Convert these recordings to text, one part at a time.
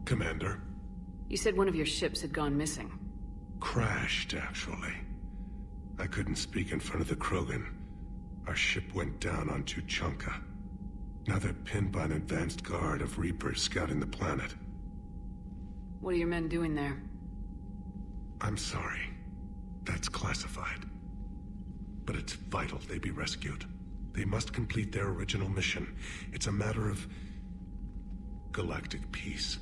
Commander. You said one of your ships had gone missing. Crashed, actually. I couldn't speak in front of the krogan. Our ship went down on Tuchanka. Now they're pinned by an advanced guard of Reapers scouting the planet. What are your men doing there? I'm sorry. That's classified. But it's vital they be rescued. They must complete their original mission. It's a matter of galactic peace.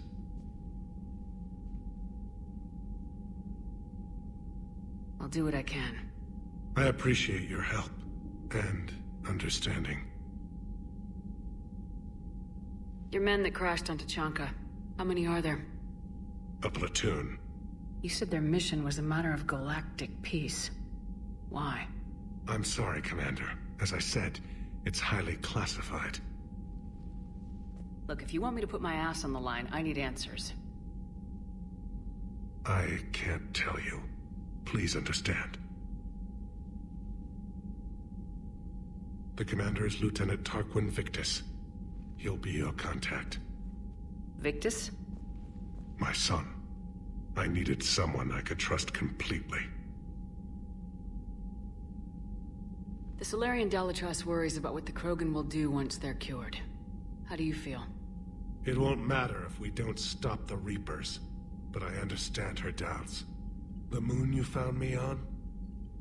I'll do what I can. I appreciate your help and understanding. Your men that crashed on Tuchanka, how many are there? A platoon. You said their mission was a matter of galactic peace. Why? I'm sorry, Commander. As I said, it's highly classified. Look, if you want me to put my ass on the line, I need answers. I can't tell you. Please understand. The commander is Lieutenant Tarquin Victus. He'll be your contact. Victus? My son. I needed someone I could trust completely. The Solarian Dalatrass worries about what the Krogan will do once they're cured. How do you feel? It won't matter if we don't stop the Reapers, but I understand her doubts. The moon you found me on?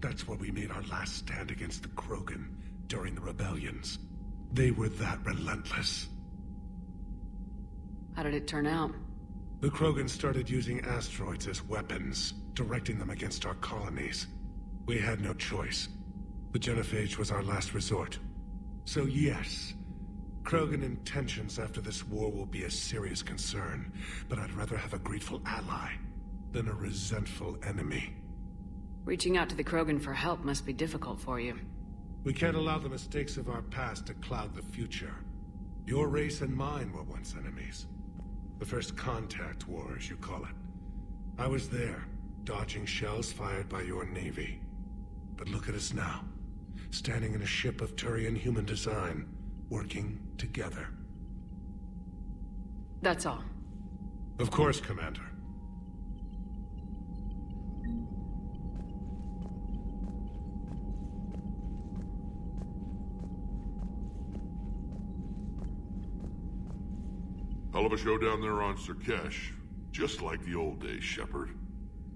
That's where we made our last stand against the Krogan during the rebellions. They were that relentless. How did it turn out? The Krogan started using asteroids as weapons, directing them against our colonies. We had no choice. The Genophage was our last resort. So yes, Krogan intentions after this war will be a serious concern, but I'd rather have a grateful ally than a resentful enemy. Reaching out to the Krogan for help must be difficult for you. We can't allow the mistakes of our past to cloud the future. Your race and mine were once enemies. The first contact war, as you call it. I was there, dodging shells fired by your navy. But look at us now, standing in a ship of Turian human design, working together. That's all. Of course, Commander. Hell of a show down there on Cerkesh. Just like the old days, Shepard.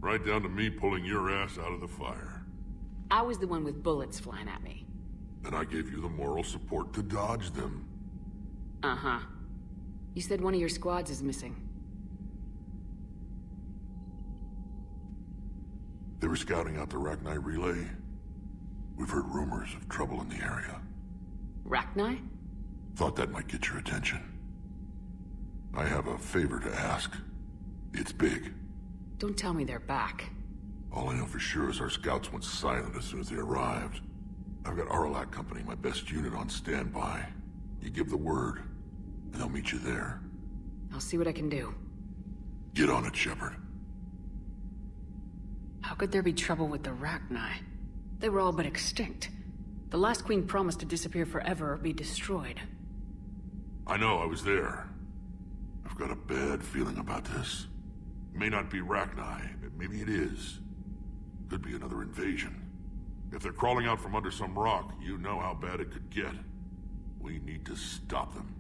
Right down to me pulling your ass out of the fire. I was the one with bullets flying at me. And I gave you the moral support to dodge them. Uh-huh. You said one of your squads is missing. They were scouting out the Rachni relay. We've heard rumors of trouble in the area. Rachni? Thought that might get your attention. I have a favor to ask. It's big. Don't tell me they're back. All I know for sure is our scouts went silent as soon as they arrived. I've got Aralac Company, my best unit, on standby. You give the word, and they'll meet you there. I'll see what I can do. Get on it, Shepard. How could there be trouble with the Rachni? They were all but extinct. The last queen promised to disappear forever or be destroyed. I know, I was there. I've got a bad feeling about this. It may not be Rachni, maybe it is. Could be another invasion. If they're crawling out from under some rock, you know how bad it could get. We need to stop them.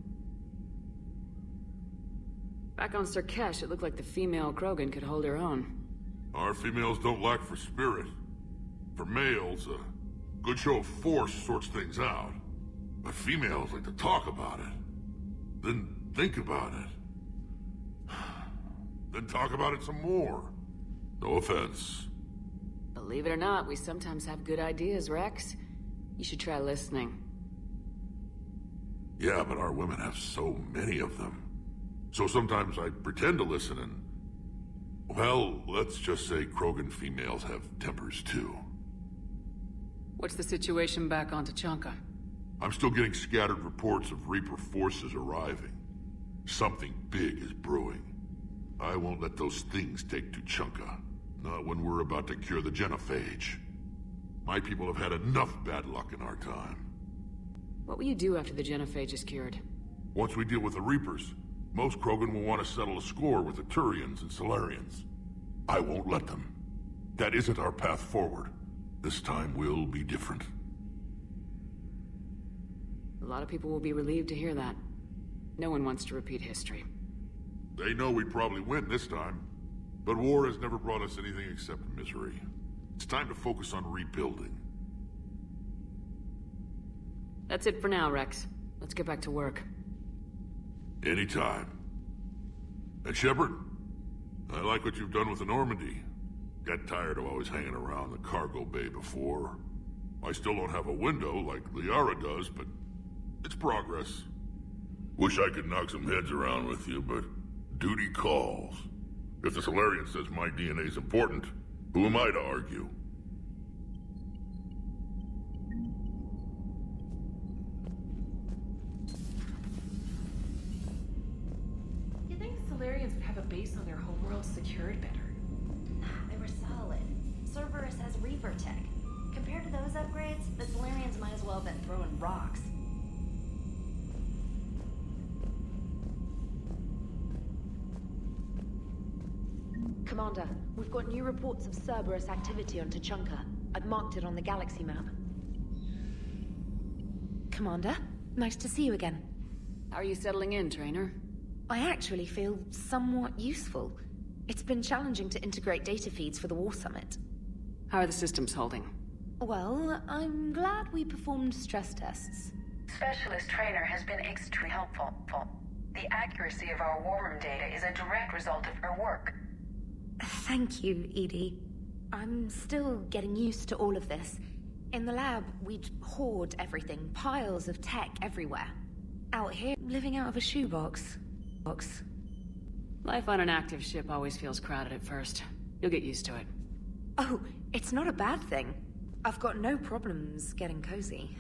Back on Cerkesh, it looked like the female Krogan could hold her own. Our females don't lack for spirit. For males, a good show of force sorts things out. But females like to talk about it. Then think about it. Then talk about it some more. No offense. Believe it or not, we sometimes have good ideas, Rex. You should try listening. Yeah, but our women have so many of them. So sometimes I pretend to listen and... Well, let's just say Krogan females have tempers too. What's the situation back on Tuchanka? I'm still getting scattered reports of Reaper forces arriving. Something big is brewing. I won't let those things take Tuchanka. Not when we're about to cure the Genophage. My people have had enough bad luck in our time. What will you do after the Genophage is cured? Once we deal with the Reapers, Most Krogan will want to settle a score with the Turians and Solarians. I won't let them. That isn't our path forward. This time will be different. A lot of people will be relieved to hear that. No one wants to repeat history. They know we'd probably win this time. But war has never brought us anything except misery. It's time to focus on rebuilding. That's it for now, Rex. Let's get back to work. Anytime. And Shepard, I like what you've done with the Normandy. Got tired of always hanging around the cargo bay before. I still don't have a window like Liara does, but it's progress. Wish I could knock some heads around with you, but duty calls. If the Solarian says my DNA's important, who am I to argue? You think Solarians would have a base on their homeworld secured better? They were solid. Cerberus has Reaper tech. Compared to those upgrades, the Solarians might as well have been throwing rocks. Commander, we've got new reports of Cerberus activity on Tuchanka. I've marked it on the galaxy map. Commander, nice to see you again. How are you settling in, Trainer? I actually feel somewhat useful. It's been challenging to integrate data feeds for the War Summit. How are the systems holding? Well, I'm glad we performed stress tests. Specialist Trainer has been extremely helpful. The accuracy of our war room data is a direct result of her work. Thank you, Edie. I'm still getting used to all of this. In the lab, we'd hoard everything, piles of tech everywhere. Out here, living out of a shoebox. Life on an active ship always feels crowded at first. You'll get used to it. Oh, it's not a bad thing. I've got no problems getting cozy.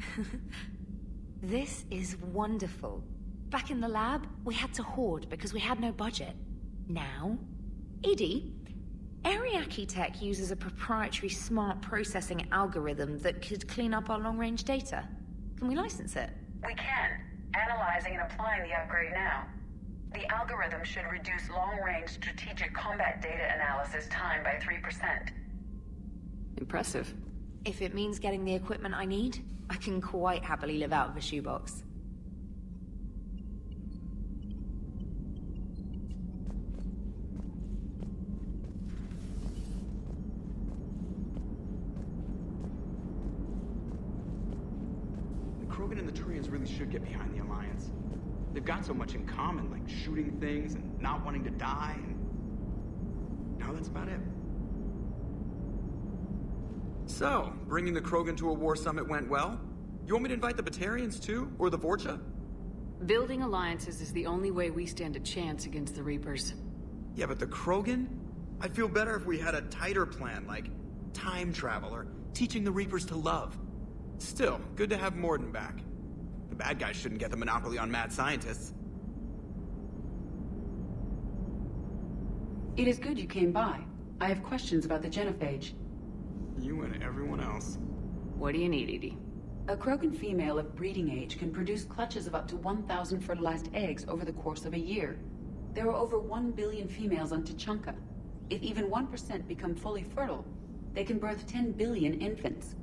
This is wonderful. Back in the lab, we had to hoard because we had no budget. Now, Edie, Ariake Tech uses a proprietary smart processing algorithm that could clean up our long-range data. Can we license it? We can. Analyzing and applying the upgrade now. The algorithm should reduce long-range strategic combat data analysis time by 3%. Impressive. If it means getting the equipment I need, I can quite happily live out of a shoebox. The Krogan and the Turians really should get behind the Alliance. They've got so much in common, like shooting things and not wanting to die, and now that's about it. So, bringing the Krogan to a war summit went well? You want me to invite the Batarians too? Or the Vorcha? Building alliances is the only way we stand a chance against the Reapers. Yeah, but the Krogan? I'd feel better if we had a tighter plan, like time travel or teaching the Reapers to love. Still, good to have Mordin back. The bad guys shouldn't get the monopoly on mad scientists. It is good you came by. I have questions about the Genophage. You and everyone else. What do you need, Edie? A Krogan female of breeding age can produce clutches of up to 1,000 fertilized eggs over the course of a year. There are over 1 billion females on Tuchanka. If even 1% become fully fertile, they can birth 10 billion infants.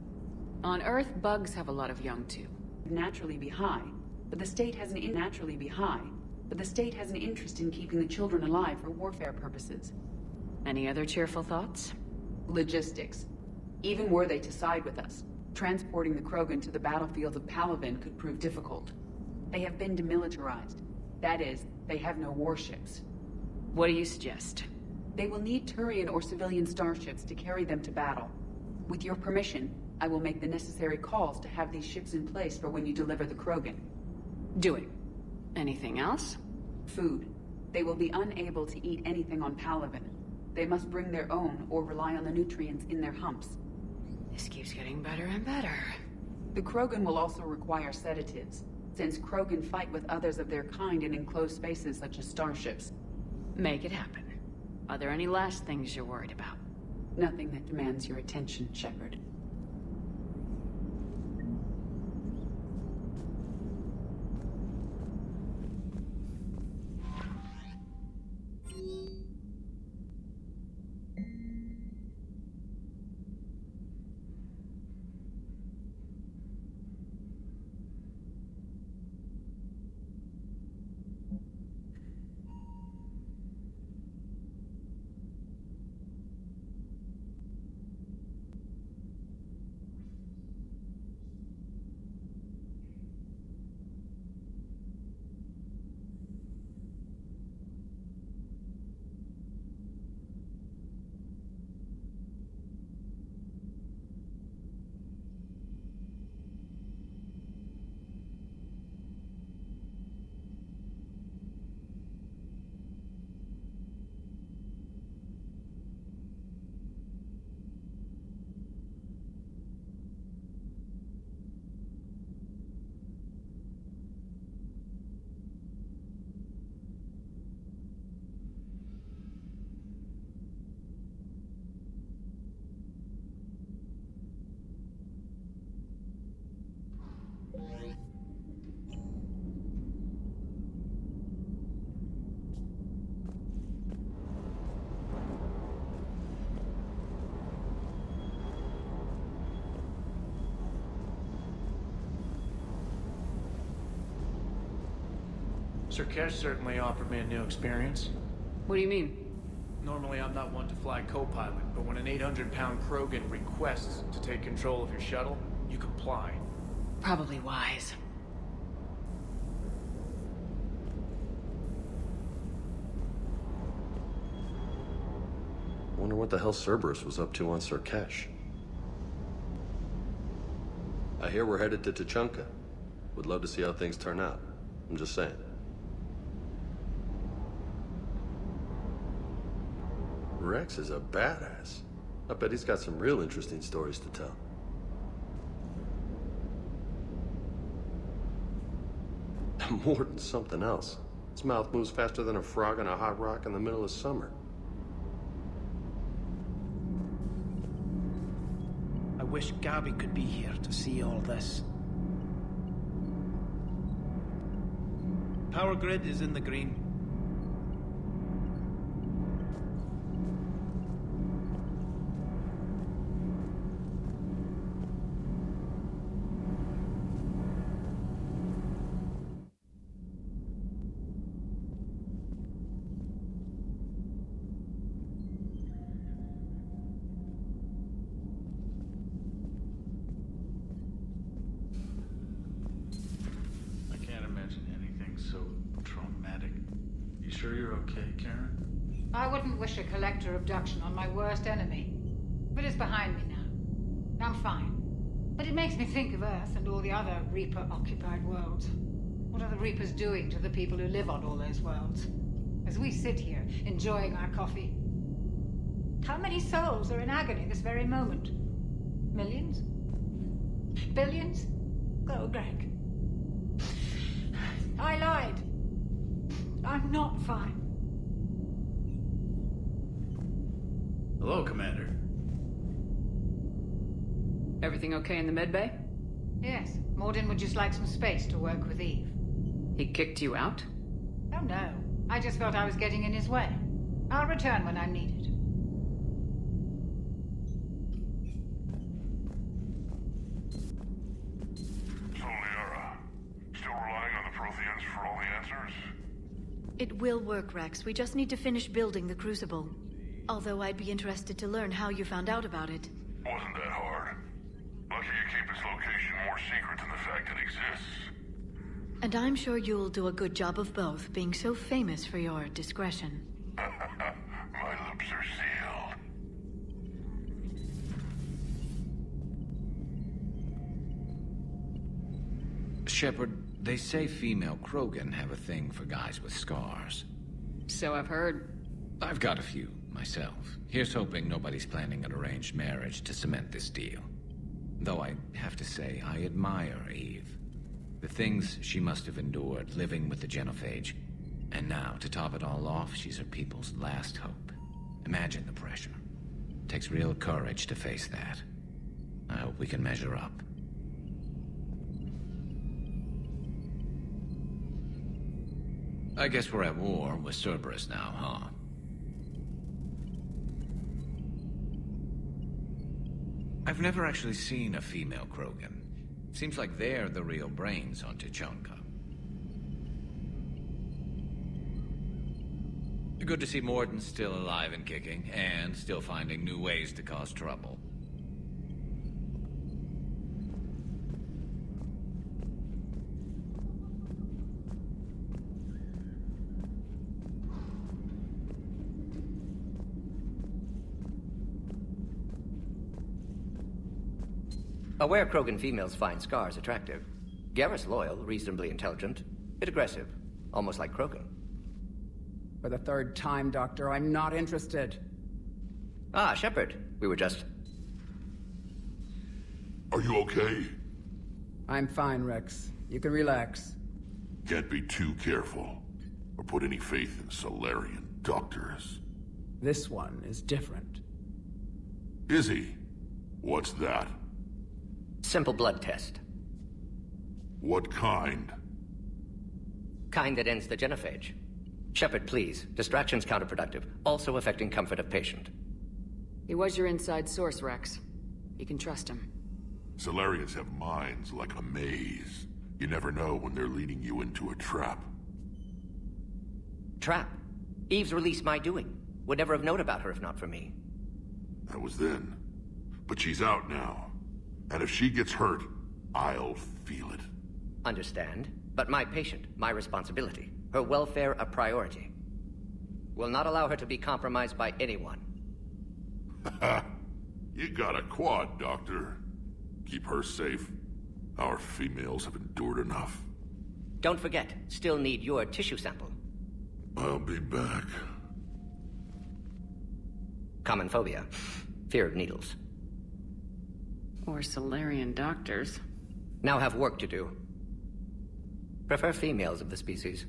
On Earth, bugs have a lot of young too. Naturally be high, but the state has an interest in keeping the children alive for warfare purposes. Any other cheerful thoughts? Logistics. Even were they to side with us, transporting the Krogan to the battlefields of Palaven could prove difficult. They have been demilitarized. That is, they have no warships. What do you suggest? They will need Turian or civilian starships to carry them to battle. With your permission, I will make the necessary calls to have these ships in place for when you deliver the Krogan. Do it. Anything else? Food. They will be unable to eat anything on Palaven. They must bring their own or rely on the nutrients in their humps. This keeps getting better and better. The Krogan will also require sedatives, since Krogan fight with others of their kind in enclosed spaces such as starships. Make it happen. Are there any last things you're worried about? Nothing that demands your attention, Shepard. Cerberus certainly offered me a new experience. What do you mean? Normally I'm not one to fly co-pilot, but when an 800-pound krogan requests to take control of your shuttle, you comply. Probably wise. Wonder what the hell Cerberus was up to on Cerberus. I hear we're headed to Tuchanka. Would love to see how things turn out. I'm just saying. Rex is a badass. I bet he's got some real interesting stories to tell. Mordin's something else. His mouth moves faster than a frog on a hot rock in the middle of summer. I wish Gabby could be here to see all this. Power grid is in the green. Sure you're okay, Karen? I wouldn't wish a collector abduction on my worst enemy. But it's behind me now. I'm fine. But it makes me think of Earth and all the other Reaper-occupied worlds. What are the Reapers doing to the people who live on all those worlds? As we sit here, enjoying our coffee. How many souls are in agony this very moment? Millions? Billions? Oh, Greg. I lied. I'm not fine. Hello, Commander. Everything okay in the medbay? Yes. Mordin would just like some space to work with Eve. He kicked you out? Oh, no. I just felt I was getting in his way. I'll return when I'm needed. So, Liara, still relying on the Protheans for all the answers? It will work, Rex. We just need to finish building the Crucible. Although I'd be interested to learn how you found out about it. Wasn't that hard. Lucky you keep its location more secret than the fact it exists. And I'm sure you'll do a good job of both, being so famous for your discretion. My lips are sealed. Shepard, they say female krogan have a thing for guys with scars. So I've heard. I've got a few, myself. Here's hoping nobody's planning an arranged marriage to cement this deal. Though I have to say, I admire Eve. The things she must have endured living with the Genophage. And now, to top it all off, she's her people's last hope. Imagine the pressure. Takes real courage to face that. I hope we can measure up. I guess we're at war with Cerberus now, huh? I've never actually seen a female krogan. Seems like they're the real brains on Tuchanka. Good to see Mordin still alive and kicking, and still finding new ways to cause trouble. Aware krogan females find scars attractive. Garrus loyal, reasonably intelligent, bit aggressive, almost like krogan. For the third time, Doctor, I'm not interested. Ah, Shepard. We were just... Are you okay? I'm fine, Rex. You can relax. Can't be too careful, or put any faith in Solarian doctors. This one is different. Is he? What's that? Simple blood test. What kind? Kind that ends the genophage. Shepard, please. Distraction's counterproductive, also affecting comfort of patient. He was your inside source, Rex. You can trust him. Solarians have minds like a maze. You never know when they're leading you into a trap. Trap. Eve's release my doing. Would never have known about her if not for me. That was then. But she's out now. And if she gets hurt, I'll feel it. Understand. But my patient, my responsibility. Her welfare a priority. Will not allow her to be compromised by anyone. You got a quad, Doctor. Keep her safe. Our females have endured enough. Don't forget, still need your tissue sample. I'll be back. Common phobia. Fear of needles. Or Solarian doctors. Now have work to do. Prefer females of the species.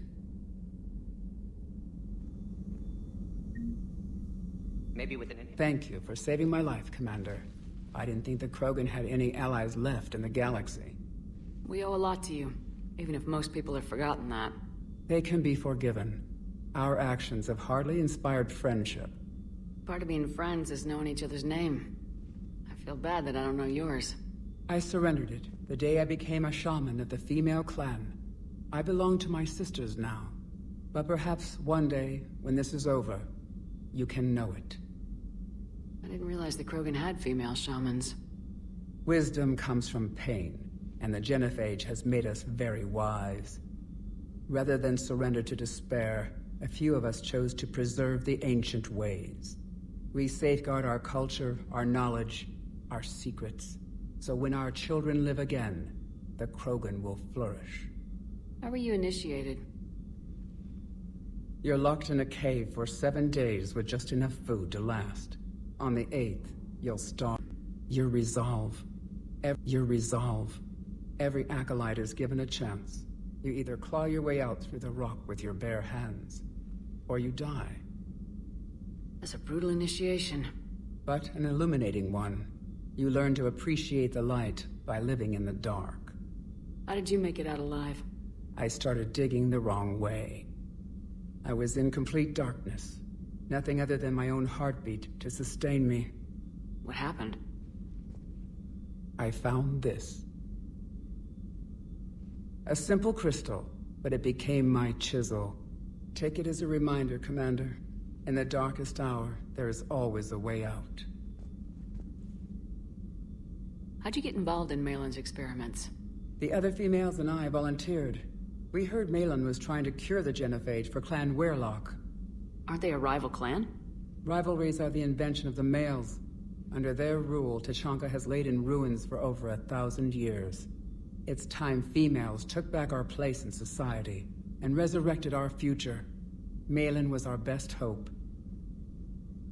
Maybe within an... Thank you for saving my life, Commander. I didn't think the Krogan had any allies left in the galaxy. We owe a lot to you, even if most people have forgotten that. They can be forgiven. Our actions have hardly inspired friendship. Part of being friends is knowing each other's name. I feel bad that I don't know yours. I surrendered it the day I became a shaman of the female clan. I belong to my sisters now. But perhaps one day, when this is over, you can know it. I didn't realize the Krogan had female shamans. Wisdom comes from pain, and the Genophage has made us very wise. Rather than surrender to despair, a few of us chose to preserve the ancient ways. We safeguard our culture, our knowledge, our secrets. So when our children live again, the Krogan will flourish. How were you initiated? You're locked in a cave for 7 days with just enough food to last. On the 8th, you'll starve. Your resolve. Your resolve. Every acolyte is given a chance. You either claw your way out through the rock with your bare hands, or you die. That's a brutal initiation. But an illuminating one. You learn to appreciate the light by living in the dark. How did you make it out alive? I started digging the wrong way. I was in complete darkness. Nothing other than my own heartbeat to sustain me. What happened? I found this. A simple crystal, but it became my chisel. Take it as a reminder, Commander. In the darkest hour, there is always a way out. How'd you get involved in Malin's experiments? The other females and I volunteered. We heard Malin was trying to cure the Genophage for Clan Weirlock. Aren't they a rival clan? Rivalries are the invention of the males. Under their rule, Tuchanka has laid in ruins for over 1,000 years. It's time females took back our place in society and resurrected our future. Malin was our best hope.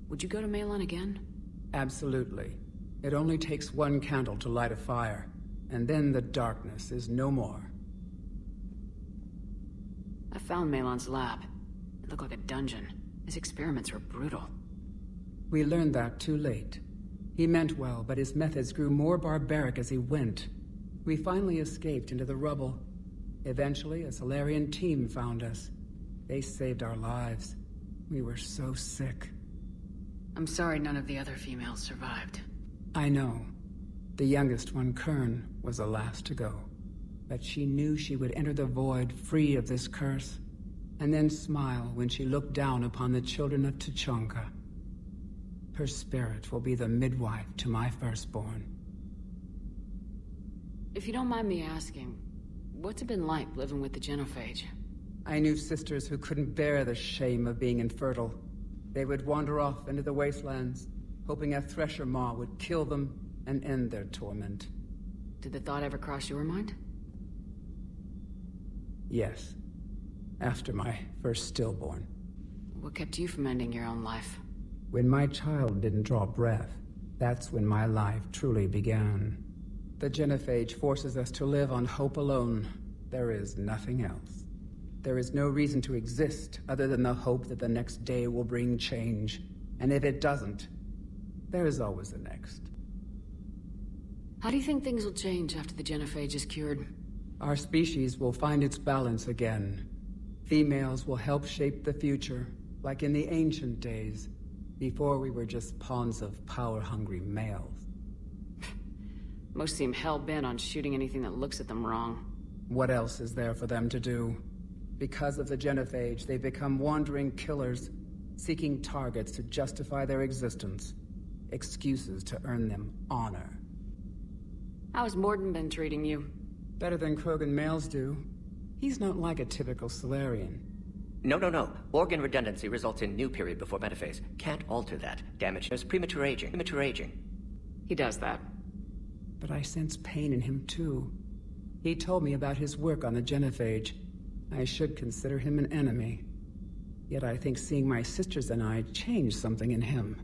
Would you go to Malin again? Absolutely. It only takes one candle to light a fire, and then the darkness is no more. I found Malin's lab. It looked like a dungeon. His experiments were brutal. We learned that too late. He meant well, but his methods grew more barbaric as he went. We finally escaped into the rubble. Eventually, a Solarian team found us. They saved our lives. We were so sick. I'm sorry none of the other females survived. I know. The youngest one, Kern, was the last to go. But she knew she would enter the void free of this curse, and then smile when she looked down upon the children of Tuchanka. Her spirit will be the midwife to my firstborn. If you don't mind me asking, what's it been like living with the Genophage? I knew sisters who couldn't bear the shame of being infertile. They would wander off into the wastelands, hoping a thresher maw would kill them and end their torment. Did the thought ever cross your mind? Yes. After my first stillborn. What kept you from ending your own life? When my child didn't draw breath, that's when my life truly began. The Genophage forces us to live on hope alone. There is nothing else. There is no reason to exist other than the hope that the next day will bring change. And if it doesn't, there is always the next. How do you think things will change after the Genophage is cured? Our species will find its balance again. Females will help shape the future, like in the ancient days, before we were just pawns of power-hungry males. Most seem hell-bent on shooting anything that looks at them wrong. What else is there for them to do? Because of the Genophage, they become wandering killers, seeking targets to justify their existence. Excuses to earn them honor. How has Mordin been treating you? Better than krogan males do. He's not like a typical Solarian. No. Organ redundancy results in new period before metaphase. Can't alter that. Damage is premature aging. He does that. But I sense pain in him too. He told me about his work on the Genophage. I should consider him an enemy. Yet I think seeing my sisters and I changed something in him.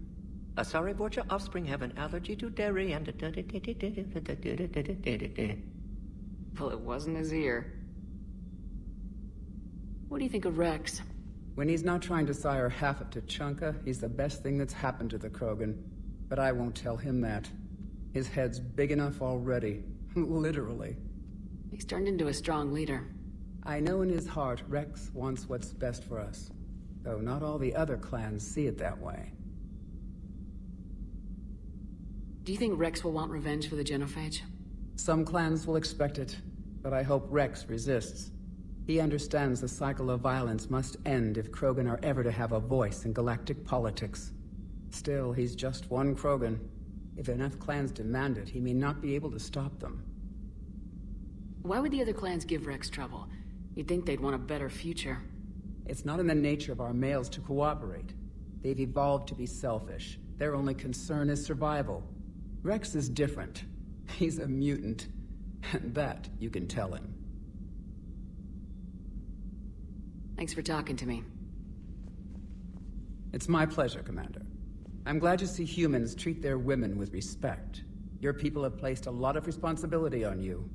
Sorry, Borgia, offspring have an allergy to dairy and... Well, it wasn't his ear. What do you think of Rex? When he's not trying to sire half of Tuchanka, he's the best thing that's happened to the krogan. But I won't tell him that. His head's big enough already. Literally. He's turned into a strong leader. I know in his heart Rex wants what's best for us. Though not all the other clans see it that way. Do you think Rex will want revenge for the Genophage? Some clans will expect it, but I hope Rex resists. He understands the cycle of violence must end if krogan are ever to have a voice in galactic politics. Still, he's just one krogan. If enough clans demand it, he may not be able to stop them. Why would the other clans give Rex trouble? You'd think they'd want a better future. It's not in the nature of our males to cooperate. They've evolved to be selfish. Their only concern is survival. Rex is different. He's a mutant. And that you can tell him. Thanks for talking to me. It's my pleasure, Commander. I'm glad to see humans treat their women with respect. Your people have placed a lot of responsibility on you.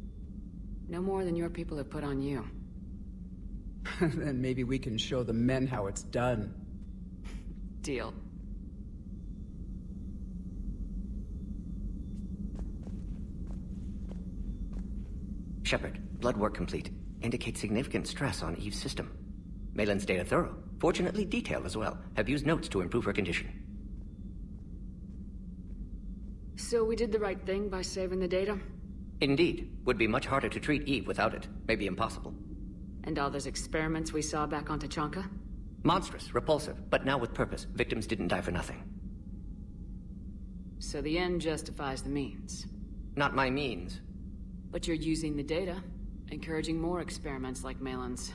No more than your people have put on you. Then maybe we can show the men how it's done. Deal. Shepard, blood work complete. Indicates significant stress on Eve's system. Malin's data thorough. Fortunately detailed as well. Have used notes to improve her condition. So we did the right thing by saving the data? Indeed. Would be much harder to treat Eve without it. Maybe impossible. And all those experiments we saw back on Tuchanka? Monstrous, repulsive, but now with purpose. Victims didn't die for nothing. So the end justifies the means. Not my means. But you're using the data, encouraging more experiments like Malin's.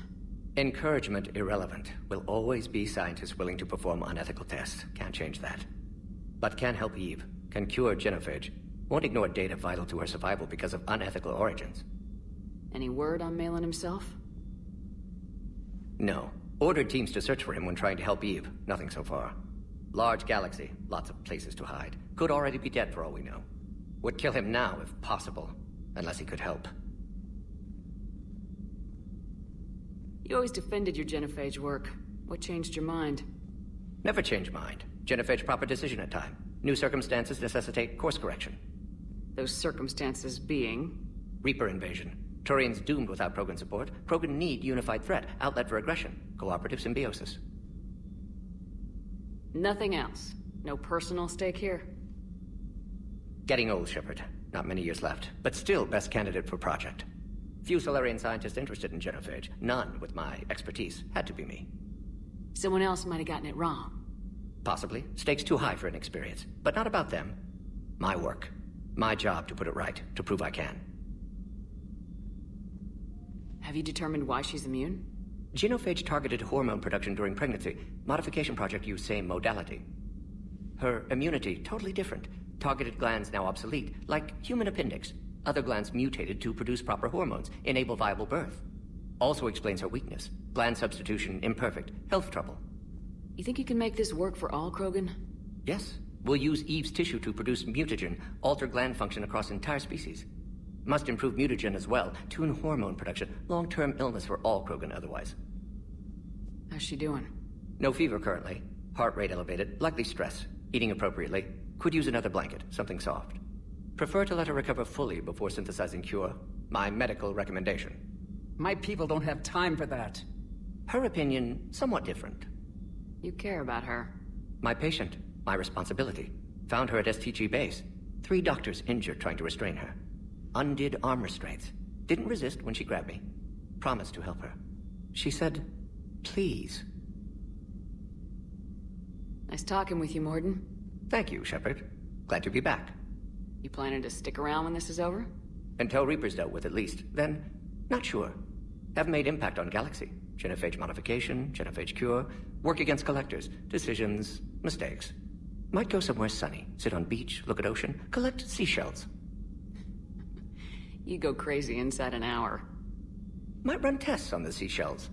Encouragement irrelevant. Will always be scientists willing to perform unethical tests. Can't change that. But can help Eve. Can cure Genophage. Won't ignore data vital to her survival because of unethical origins. Any word on Malin himself? No. Ordered teams to search for him when trying to help Eve. Nothing so far. Large galaxy. Lots of places to hide. Could already be dead for all we know. Would kill him now if possible. Unless he could help. You always defended your Genophage work. What changed your mind? Never change mind. Genophage proper decision at time. New circumstances necessitate course correction. Those circumstances being? Reaper invasion. Turians doomed without Krogan support. Krogan need unified threat. Outlet for aggression. Cooperative symbiosis. Nothing else? No personal stake here? Getting old, Shepard. Not many years left. But still best candidate for project. Few Solarian scientists interested in Genophage. None with my expertise. Had to be me. Someone else might have gotten it wrong. Possibly. Stakes too high for inexperience. But not about them. My work. My job to put it right. To prove I can. Have you determined why she's immune? Genophage targeted hormone production during pregnancy. Modification project used same modality. Her immunity, totally different. Targeted glands now obsolete, like human appendix. Other glands mutated to produce proper hormones, enable viable birth. Also explains her weakness. Gland substitution imperfect. Health trouble. You think you can make this work for all krogan? Yes. We'll use Eve's tissue to produce mutagen, alter gland function across entire species. Must improve mutagen as well, tune hormone production. Long-term illness for all krogan otherwise. How's she doing? No fever currently. Heart rate elevated, likely stress. Eating appropriately. Could use another blanket, something soft. Prefer to let her recover fully before synthesizing cure. My medical recommendation. My people don't have time for that. Her opinion, somewhat different. You care about her. My patient. My responsibility. Found her at STG base. 3 doctors injured trying to restrain her. Undid arm restraints. Didn't resist when she grabbed me. Promised to help her. She said, please. Nice talking with you, Mordin. Thank you, Shepard. Glad to be back. You planning to stick around when this is over? Until Reaper's dealt with, at least. Then, not sure. Have made impact on Galaxy. Genophage modification, Genophage cure, work against collectors, decisions, mistakes. Might go somewhere sunny, sit on beach, look at ocean, collect seashells. You go crazy inside an hour. Might run tests on the seashells.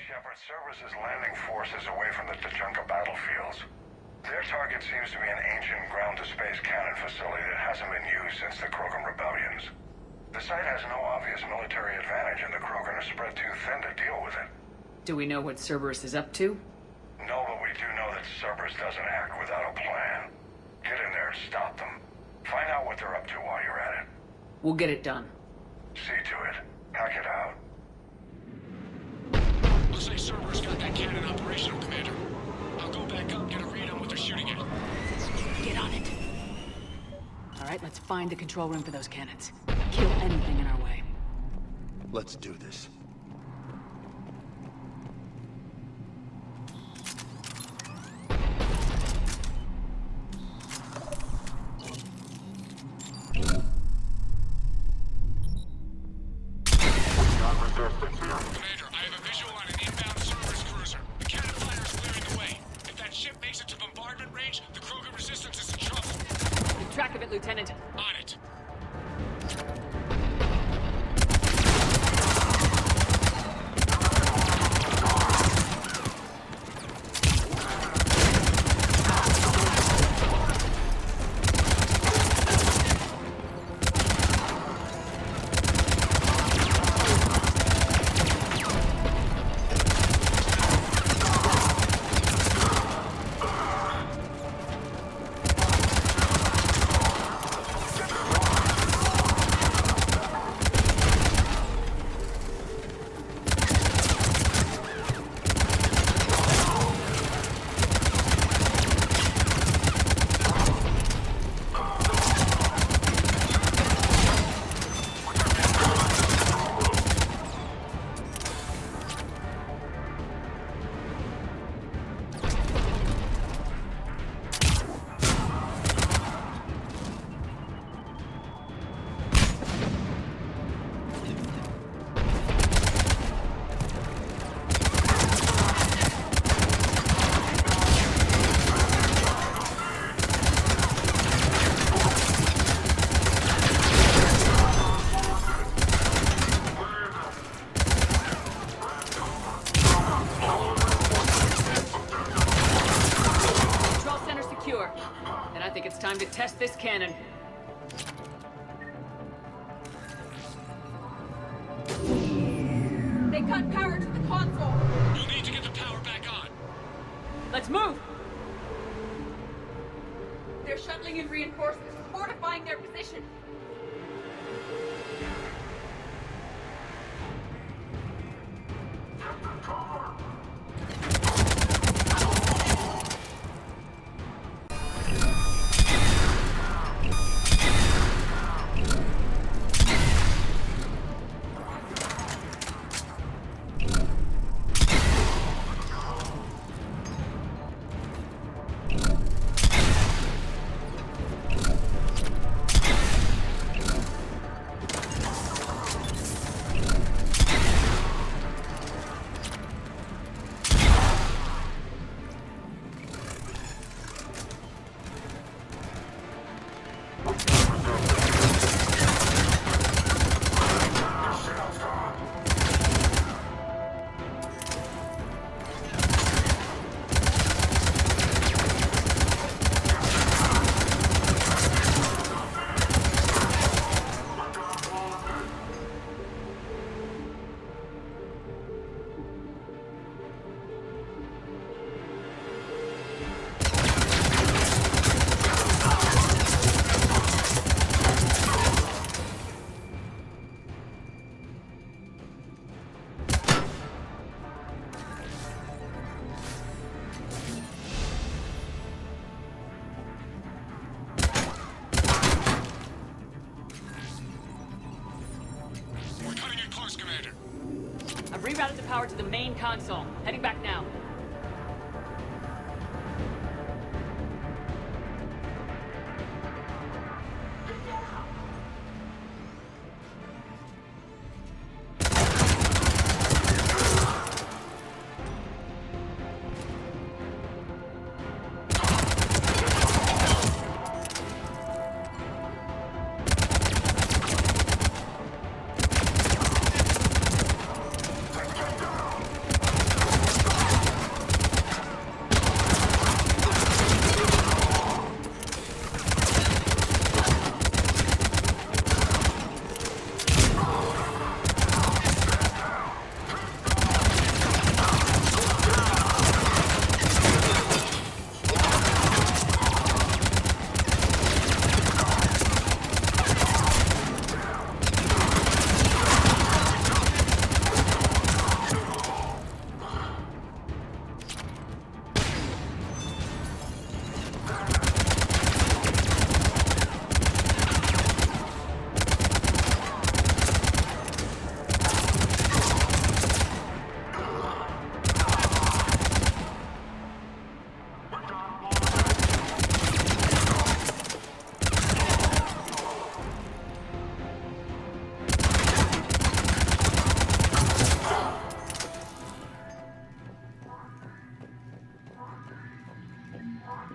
Shepard, Cerberus' landing force is away from the Tuchanka battlefields. Their target seems to be an ancient ground-to-space cannon facility that hasn't been used since the Krogan rebellions. The site has no obvious military advantage, and the Krogan are spread too thin to deal with it. Do we know what Cerberus is up to? No, but we do know that Cerberus doesn't act without a plan. Get in there and stop them. Find out what they're up to while you're at it. We'll get it done. See to it. Hack it out. Looks like Cerberus got that cannon operational, Commander. I'll go back up and get a read on what they're shooting at. Get on it. All right, let's find the control room for those cannons. Kill anything in our way. Let's do this. Commander, I have a visual on an inbound Cerberus cruiser. The cannon fire is clearing the way. If that ship makes it to bombardment range, the Krogan resistance is in trouble. Keep track of it, Lieutenant. On it. Time to test this cannon. They cut power to the console. You'll need to get the power back on. Let's move! They're shuttling in reinforcements, fortifying their position. rerouted the power to the main console. Heading back now.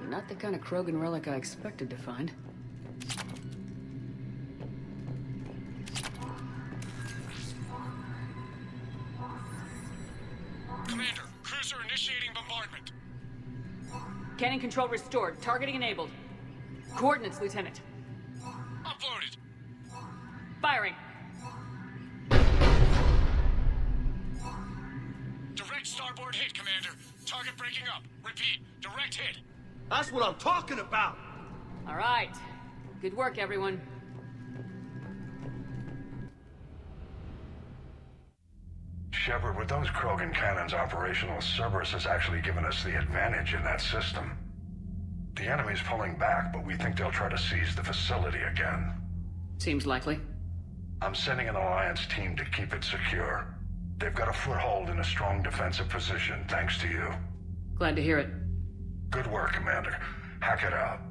Not the kind of krogan relic I expected to find. Commander, cruiser initiating bombardment. Cannon control restored. Targeting enabled. Coordinates, Lieutenant. Uploaded. Firing. Direct starboard hit, Commander. Target breaking up. Repeat, direct hit. That's what I'm talking about! All right. Good work, everyone. Shepard, with those krogan cannons operational, Cerberus has actually given us the advantage in that system. The enemy's pulling back, but we think they'll try to seize the facility again. Seems likely. I'm sending an Alliance team to keep it secure. They've got a foothold in a strong defensive position, thanks to you. Glad to hear it. Good work, Commander. Hack it out.